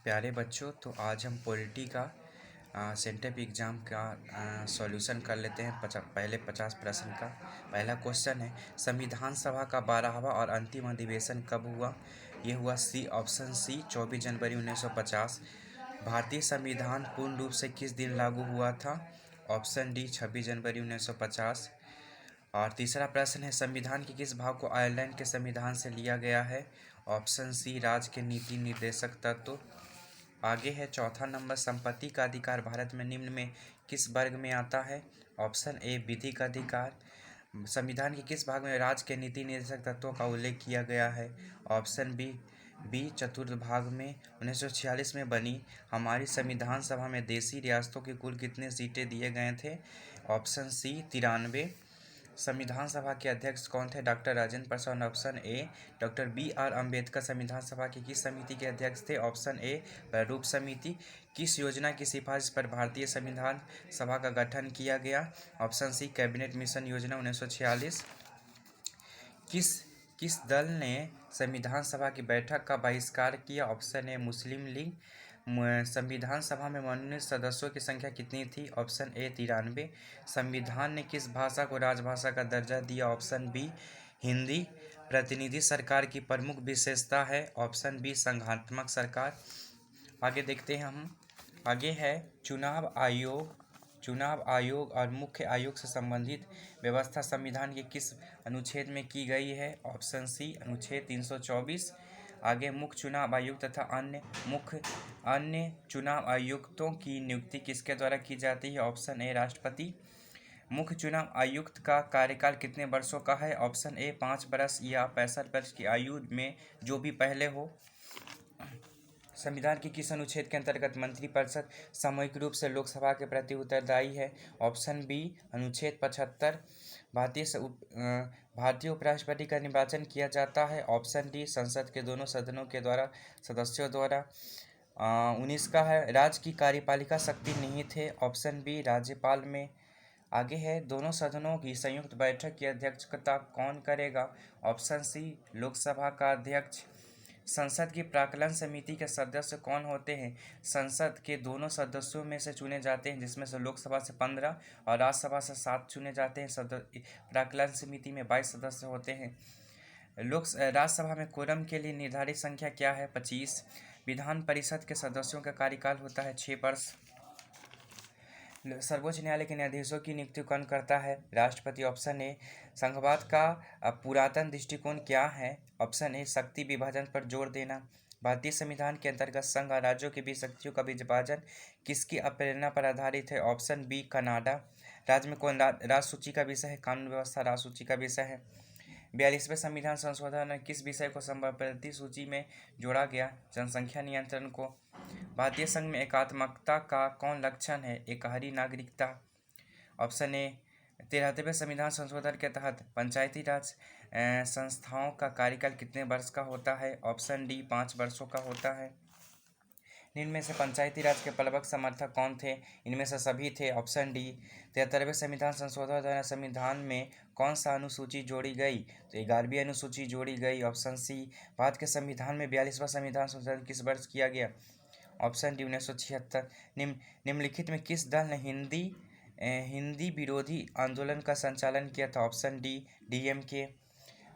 प्यारे बच्चों, तो आज हम पॉलिटी का सेंटेप एग्ज़ाम का सॉल्यूशन कर लेते हैं। पहले 50 प्रश्न का पहला क्वेश्चन है, संविधान सभा का 12वां और अंतिम अधिवेशन कब हुआ? ये हुआ सी, ऑप्शन सी 24 जनवरी 1950। भारतीय संविधान पूर्ण रूप से किस दिन लागू हुआ था? ऑप्शन डी 26 जनवरी 1950। और तीसरा प्रश्न है, संविधान के किस भाग को आयरलैंड के संविधान से लिया गया है? ऑप्शन सी राज्य के नीति निर्देशक तत्व। आगे है चौथा नंबर, संपत्ति का अधिकार भारत में निम्न में किस वर्ग में आता है? ऑप्शन ए विधिक अधिकार। संविधान के किस भाग में राज्य के नीति निर्देशक तत्वों का उल्लेख किया गया है? ऑप्शन बी चतुर्थ भाग में। 1946 में बनी हमारी संविधान सभा में देशी रियासतों की कुल कितने सीटें दिए गए थे? Option C 93। संविधान सभा के अध्यक्ष कौन थे? Doctor Rajendra Prasad. Option A. Doctor B R. Ambedkar संविधान सभा की किस समिति के अध्यक्ष थे? ऑप्शन ए प्रारूप समिति। किस योजना की सिफारिश पर भारतीय संविधान सभा का गठन किया गया? ऑप्शन सी कैबिनेट मिशन योजना 1946। किस किस दल ने संविधान सभा की बैठक का बहिष्कार किया? Option A Muslim league. संविधान सभा में मनोनीत सदस्यों की संख्या कितनी थी? Option A 93। संविधान ने किस भाषा को राजभाषा का दर्जा दिया? Option B Hindi. प्रतिनिधि सरकार की प्रमुख विशेषता है? ऑप्शन बी संघात्मक सरकार। आगे देखते हैं हम। आगे है चुनाव आयोग और मुख्य आयोग से संबंधित व्यवस्था संविधान के किस अनुच्छेद में की गई है? ऑप्शन सी अनुच्छेद 324। आगे मुख्य चुनाव आयुक्त तथा अन्य चुनाव आयुक्तों की नियुक्ति किसके द्वारा की जाती है? ऑप्शन ए राष्ट्रपति। मुख्य चुनाव आयुक्त का कार्यकाल कितने वर्षों का है? ऑप्शन ए 5 वर्ष या 65 वर्ष की आयु में जो भी पहले हो। संविधान के किस अनुच्छेद के अंतर्गत मंत्रिपरिषद सामूहिक रूप से लोकसभा के प्रति उत्तरदायी है? ऑप्शन बी अनुच्छेद 75। भारतीय उपराष्ट्रपति का निर्वाचन किया जाता है? ऑप्शन डी संसद के दोनों सदनों के द्वारा सदस्यों द्वारा। 19 का है, राज्य की कार्यपालिका शक्ति निहित है? ऑप्शन बी राज्यपाल में। आगे है, दोनों सदनों की संयुक्त बैठक की अध्यक्षता कौन करेगा? ऑप्शन सी लोकसभा का अध्यक्ष। संसद की प्राक्कलन समिति के सदस्य कौन होते हैं? संसद के दोनों सदस्यों में से चुने जाते हैं, जिसमें से लोकसभा से 15 और राज्यसभा से 7 चुने जाते हैं। प्राक्कलन समिति में 22 सदस्य होते हैं। राज्यसभा में कोरम के लिए निर्धारित संख्या क्या है? 25। विधान परिषद के सदस्यों का कार्यकाल होता है 6 वर्ष। सर्वोच्च न्यायालय के न्यायाधीशों की नियुक्ति कौन करता है? राष्ट्रपति। Option A. संघवाद का पुरातन दृष्टिकोण क्या है? ऑप्शन ए शक्ति विभाजन पर जोर देना। भारतीय संविधान के अंतर्गत संघ और राज्यों के बीच शक्तियों का विभाजन किसकी प्रेरणा पर आधारित है? Option B Canada. राज्य में कौन राजसूची का विषय है? कानून व्यवस्था राजसूची का विषय है। 42वें संविधान संशोधन में किस विषय को संप्रति सूची में जोड़ा गया? जनसंख्या नियंत्रण को। भारतीय संघ में एकात्मकता का कौन लक्षण है? एकहरी नागरिकता। Option A. 73वें संविधान संशोधन के तहत पंचायती राज संस्थाओं का कार्यकाल कितने वर्ष का होता है? ऑप्शन डी 5 वर्षों का होता है। निम्न में से पंचायती राज के प्लवक समर्थक कौन थे? इनमें से सभी थे। Option D. 73वें संविधान संशोधन द्वारा संविधान में कौन सा अनुसूची जोड़ी गई? तो 11वीं अनुसूची जोड़ी गई। Option C. भारत के संविधान में 42वां संविधान संशोधन किस वर्ष किया गया? Option D 1976। निम्नलिखित में किस दल ने हिंदी विरोधी आंदोलन का संचालन किया था? Option D DMK.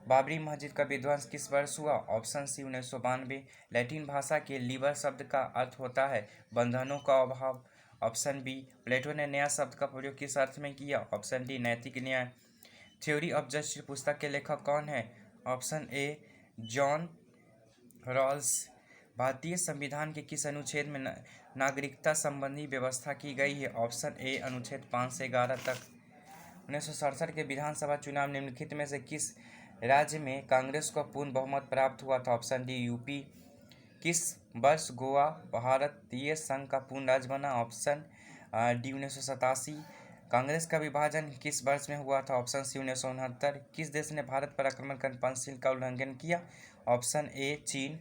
बाबरी मस्जिद का विध्वंस किस वर्ष हुआ? Option C 1992। लैटिन भाषा के लीबर शब्द का अर्थ होता है बंधनों का अभाव। Option B. प्लेटो ने नया शब्द का प्रयोग किस अर्थ में किया? ऑप्शन डी नैतिक न्याय। थ्योरी ऑफ जस्टिस पुस्तक के लेखक कौन है? Option A John Rawls. भारतीय संविधान के किस अनुच्छेद में नागरिकता संबंधी व्यवस्था की गई है? ऑप्शन ए अनुच्छेद 5 से 11 तक। 1967 के विधानसभा चुनाव निम्नलिखित में से किस राज्य में कांग्रेस को पूर्ण बहुमत प्राप्त हुआ था? Option D UP. किस वर्ष गोवा भारतीय संघ का पूर्ण राज्य बना? Option D 1987। कांग्रेस का विभाजन किस वर्ष में हुआ था? Option C 1969। किस देश ने भारत पर आक्रमण कर पंचशील का उल्लंघन किया? ऑप्शन ए चीन।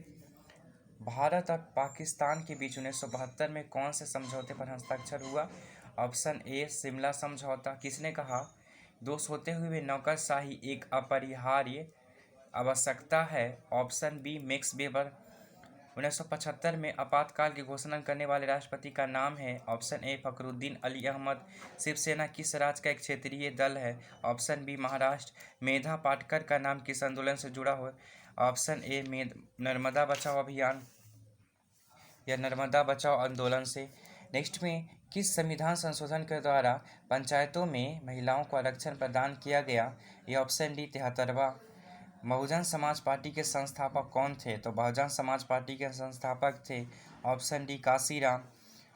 भारत और पाकिस्तान के बीच 1972 में कौन से समझौते पर हस्ताक्षर हुआ? ऑप्शन ए शिमला समझौता। किसने कहा, दोष होते हुए नौकरशाही एक अपरिहार्य आवश्यकता है? Option B max weber. 1975 में आपातकाल की घोषणा करने वाले राष्ट्रपति का नाम है? Option A Fakhruddin Ali Ahmed. शिवसेना किस राज्य का एक क्षेत्रीय दल है? Option B Maharashtra. मेधा पाटकर का नाम किस आंदोलन से जुड़ा हो? ऑप्शन ए नर्मदा बचाओ अभियान या नर्मदा बचाओ आंदोलन से। नेक्स्ट में किस संविधान संशोधन के द्वारा पंचायतों में महिलाओं को आरक्षण प्रदान किया गया? ये option D 73वां। Bahujan Samaj party के संस्थापक कौन थे? तो बहुजन समाज पार्टी के संस्थापक थे ऑप्शन डी काशीराम।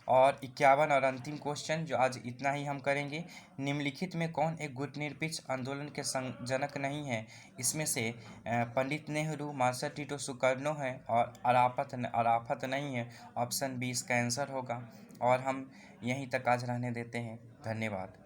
और 51 और अंतिम क्वेश्चन जो आज इतना ही हम करेंगे, निम्नलिखित में कौन एक गुटनिरपेक्ष आंदोलन के जनक नहीं है? इसमें से Pandit Nehru, master Tito Sukarno है और अराफत नहीं है। ऑप्शन बी इसका आंसर होगा। और हम यहीं तक आज रहने देते हैं। धन्यवाद।